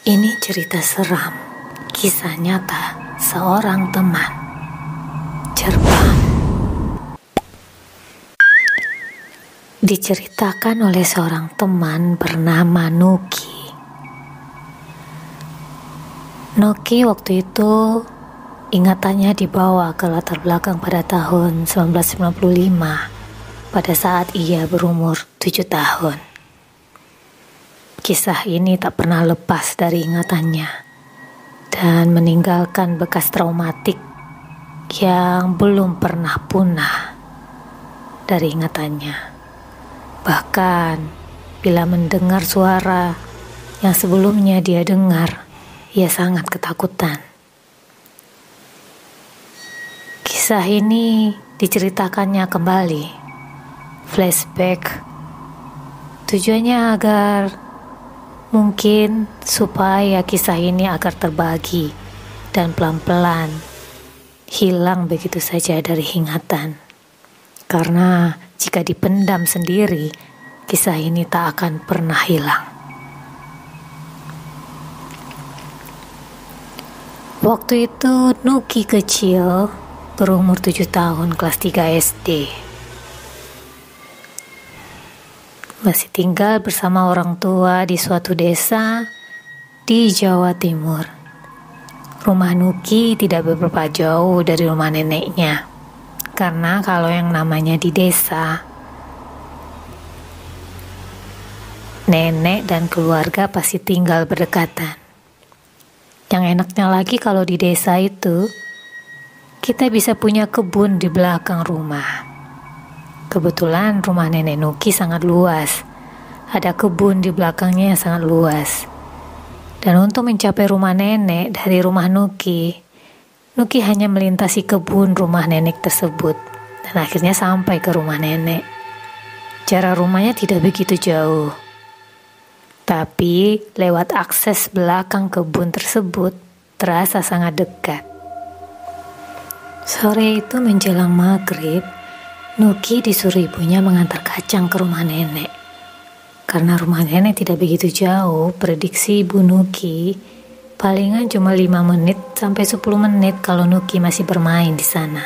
Ini cerita seram, kisah nyata seorang teman. Cerbang. Diceritakan oleh seorang teman bernama Nuki. Nuki waktu itu ingatannya dibawa ke latar belakang pada tahun 1995 pada saat ia berumur 7 tahun. Kisah ini tak pernah lepas dari ingatannya dan meninggalkan bekas traumatik yang belum pernah punah dari ingatannya. Bahkan bila mendengar suara yang sebelumnya dia dengar, ia sangat ketakutan. Kisah ini diceritakannya kembali, flashback, tujuannya agar mungkin supaya kisah ini agar terbagi dan pelan-pelan hilang begitu saja dari ingatan. Karena jika dipendam sendiri, kisah ini tak akan pernah hilang. Waktu itu Nuki kecil, berumur 7 tahun, kelas 3 SD. Masih tinggal bersama orang tua di suatu desa di Jawa Timur. Rumah Nuki tidak beberapa jauh dari rumah neneknya. Karena kalau yang namanya di desa, nenek dan keluarga pasti tinggal berdekatan. Yang enaknya lagi kalau di desa itu, kita bisa punya kebun di belakang rumah. Kebetulan rumah nenek Nuki sangat luas. Ada kebun di belakangnya yang sangat luas. Dan untuk mencapai rumah nenek dari rumah Nuki hanya melintasi kebun rumah nenek tersebut. Dan akhirnya sampai ke rumah nenek. Jarak rumahnya tidak begitu jauh. Tapi lewat akses belakang kebun tersebut terasa sangat dekat. Sore itu menjelang maghrib, Nuki disuruh ibunya mengantar kacang ke rumah nenek. Karena rumah nenek tidak begitu jauh, prediksi ibu Nuki palingan cuma 5 menit sampai 10 menit kalau Nuki masih bermain di sana.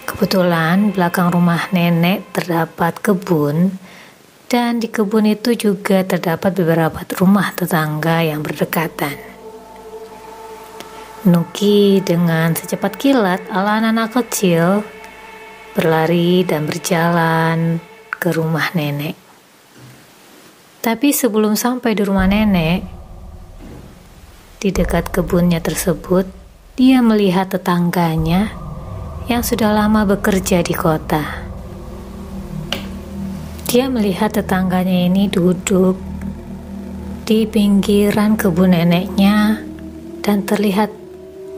Kebetulan belakang rumah nenek terdapat kebun, dan di kebun itu juga terdapat beberapa rumah tetangga yang berdekatan. Nuki dengan secepat kilat ala anak-anak kecil berlari dan berjalan ke rumah nenek. Tapi sebelum sampai di rumah nenek, di dekat kebunnya tersebut, dia melihat tetangganya yang sudah lama bekerja di kota. Dia melihat tetangganya ini duduk di pinggiran kebun neneknya dan terlihat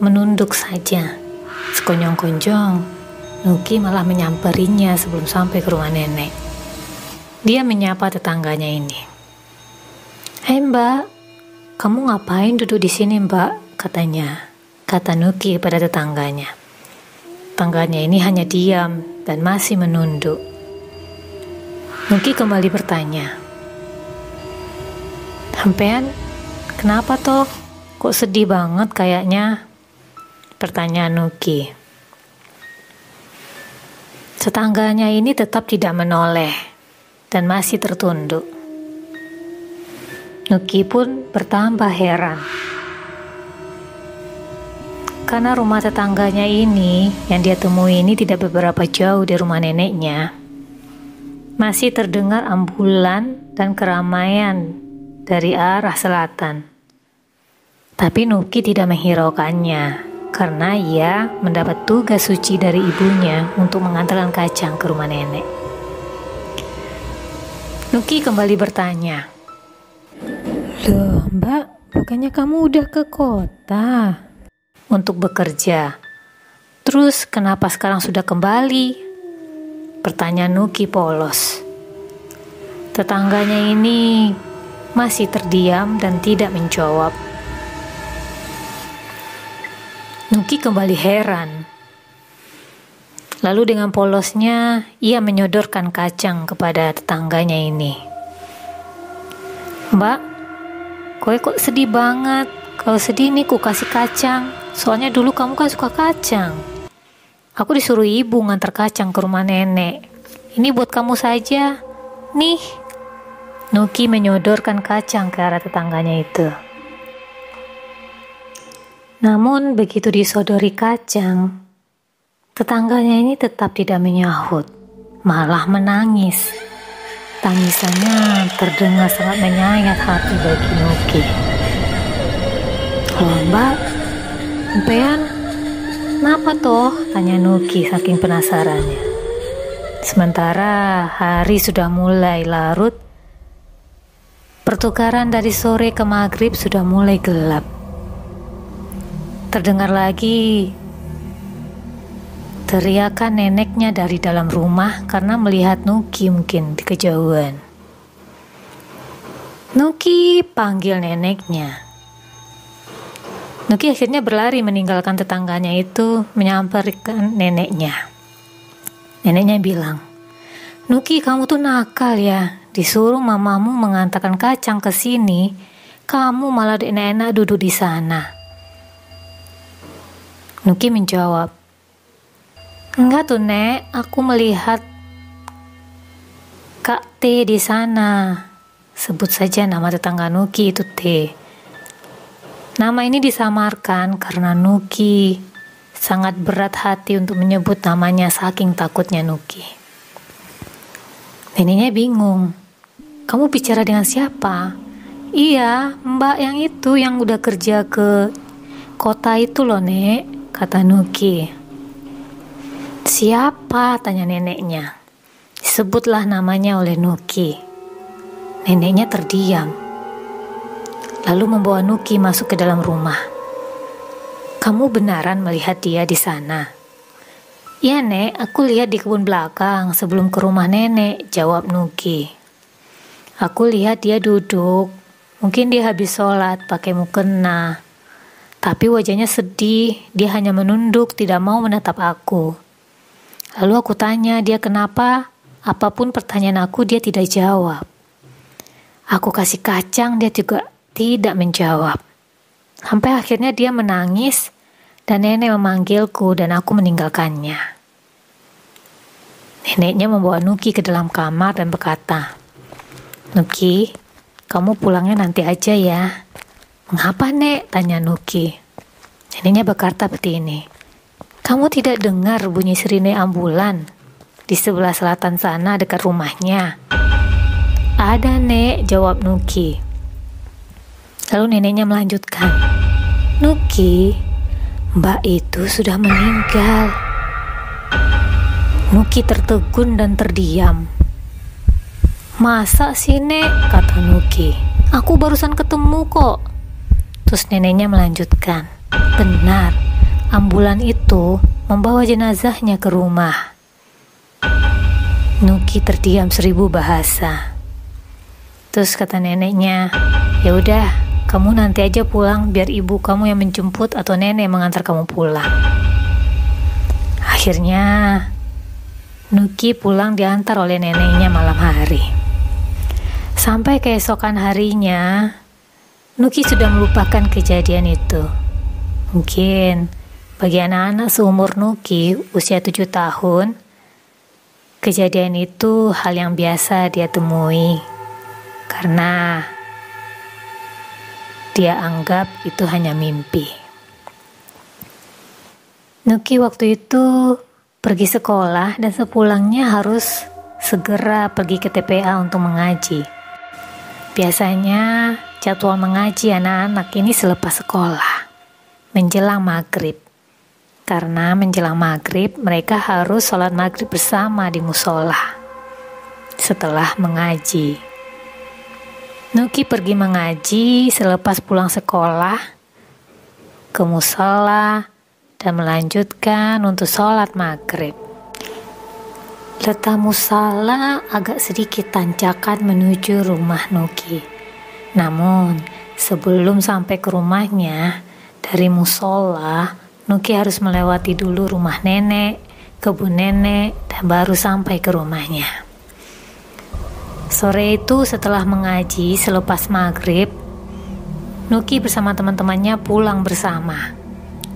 menunduk saja. Sekonyong-konyong, Nuki malah menyamperinya sebelum sampai ke rumah nenek. Dia menyapa tetangganya ini. "Hai Mbak, kamu ngapain duduk di sini Mbak?" kata Nuki pada tetangganya. Tetangganya ini hanya diam dan masih menunduk. Nuki kembali bertanya, "Sampean, kenapa toh? Kok sedih banget kayaknya?" pertanyaan Nuki. Tetangganya ini tetap tidak menoleh dan masih tertunduk. Nuki pun bertambah heran. Karena rumah tetangganya ini yang dia temui ini tidak beberapa jauh dari rumah neneknya. Masih terdengar ambulan dan keramaian dari arah selatan. Tapi Nuki tidak menghiraukannya. Karena ia mendapat tugas suci dari ibunya untuk mengantarkan kacang ke rumah nenek. Nuki kembali bertanya, "Loh Mbak, bukannya kamu udah ke kota untuk bekerja? Terus kenapa sekarang sudah kembali?" pertanyaan Nuki polos. Tetangganya ini masih terdiam dan tidak menjawab. Nuki kembali heran. Lalu dengan polosnya, ia menyodorkan kacang kepada tetangganya ini. "Mbak, Kowe kok sedih banget? Kalau sedih nih ku kasih kacang. Soalnya dulu kamu kan suka kacang. Aku disuruh ibu ngantar kacang ke rumah nenek. Ini buat kamu saja. Nih. Nuki menyodorkan kacang ke arah tetangganya itu. Namun begitu disodori kacang, tetangganya ini tetap tidak menyahut, malah menangis. Tangisannya terdengar sangat menyayat hati bagi Nuki. "Loh mbak, empean, kenapa toh?" tanya Nuki saking penasarannya. Sementara hari sudah mulai larut, pertukaran dari sore ke maghrib sudah mulai gelap. Terdengar lagi teriakan neneknya dari dalam rumah karena melihat Nuki mungkin di kejauhan. "Nuki," panggil neneknya. Nuki akhirnya berlari meninggalkan tetangganya itu, menyamparkan neneknya. Neneknya bilang, "Nuki, kamu tuh nakal ya. Disuruh mamamu mengantarkan kacang ke sini, kamu malah enak-enak duduk di sana." Nuki menjawab, "Enggak tuh Nek, aku melihat Kak T di sana." Sebut saja nama tetangga Nuki itu T. Nama ini disamarkan karena Nuki sangat berat hati untuk menyebut namanya saking takutnya Nuki. Neneknya bingung. "Kamu bicara dengan siapa?" "Iya, mbak yang itu yang udah kerja ke kota itu loh Nek," kata Nuki. "Siapa?" tanya neneknya. Sebutlah namanya oleh Nuki. Neneknya terdiam, lalu membawa Nuki masuk ke dalam rumah. "Kamu benaran melihat dia di sana?" "Iya Nek, aku lihat di kebun belakang sebelum ke rumah nenek," jawab Nuki. "Aku lihat dia duduk, mungkin dia habis sholat pakai mukena. Tapi wajahnya sedih, dia hanya menunduk, tidak mau menatap aku. Lalu aku tanya dia kenapa, apapun pertanyaan aku dia tidak jawab. Aku kasih kacang, dia juga tidak menjawab. Sampai akhirnya dia menangis dan nenek memanggilku dan aku meninggalkannya." Neneknya membawa Nuki ke dalam kamar dan berkata, "Nuki, kamu pulangnya nanti aja ya." "Mengapa Nek?" tanya Nuki. Neneknya berkata seperti ini, "Kamu tidak dengar bunyi sirine ambulan di sebelah selatan sana dekat rumahnya?" "Ada Nek," jawab Nuki. Lalu neneknya melanjutkan, "Nuki, mbak itu sudah meninggal." Nuki tertegun dan terdiam. "Masa sih Nek?" kata Nuki. "Aku barusan ketemu kok." Terus neneknya melanjutkan, "Benar, ambulan itu membawa jenazahnya ke rumah." Nuki terdiam 1000 bahasa. Terus kata neneknya, "Ya udah, kamu nanti aja pulang biar ibu kamu yang menjemput atau nenek mengantar kamu pulang." Akhirnya Nuki pulang diantar oleh neneknya malam hari. Sampai keesokan harinya, Nuki sudah melupakan kejadian itu. Mungkin bagi anak-anak seumur Nuki usia 7 tahun, kejadian itu hal yang biasa dia temui karena dia anggap itu hanya mimpi. Nuki waktu itu pergi sekolah dan sepulangnya harus segera pergi ke TPA untuk mengaji. Biasanya jadwal mengaji anak-anak ini selepas sekolah, menjelang maghrib. Karena menjelang maghrib mereka harus sholat maghrib bersama di musola. Setelah mengaji, Nuki pergi mengaji selepas pulang sekolah ke musola dan melanjutkan untuk sholat maghrib. Letak musala agak sedikit tanjakan menuju rumah Nuki. Namun sebelum sampai ke rumahnya, dari musola Nuki harus melewati dulu rumah nenek, kebun nenek, dan baru sampai ke rumahnya. Sore itu setelah mengaji selepas maghrib, Nuki bersama teman-temannya pulang bersama.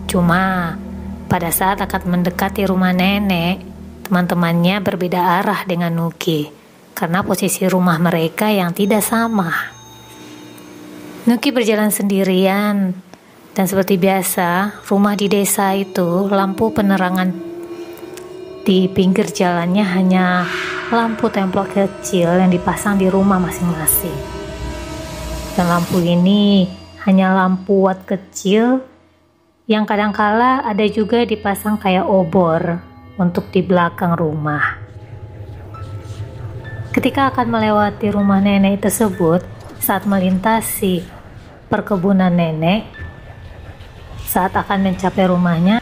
Cuma pada saat akan mendekati rumah nenek, teman-temannya berbeda arah dengan Nuki karena posisi rumah mereka yang tidak sama. Nuki berjalan sendirian, dan seperti biasa, rumah di desa itu lampu penerangan di pinggir jalannya hanya lampu templok kecil yang dipasang di rumah masing-masing. Dan lampu ini hanya lampu watt kecil yang kadangkala ada juga dipasang kayak obor untuk di belakang rumah. Ketika akan melewati rumah nenek tersebut, saat melintasi perkebunan nenek, saat akan mencapai rumahnya,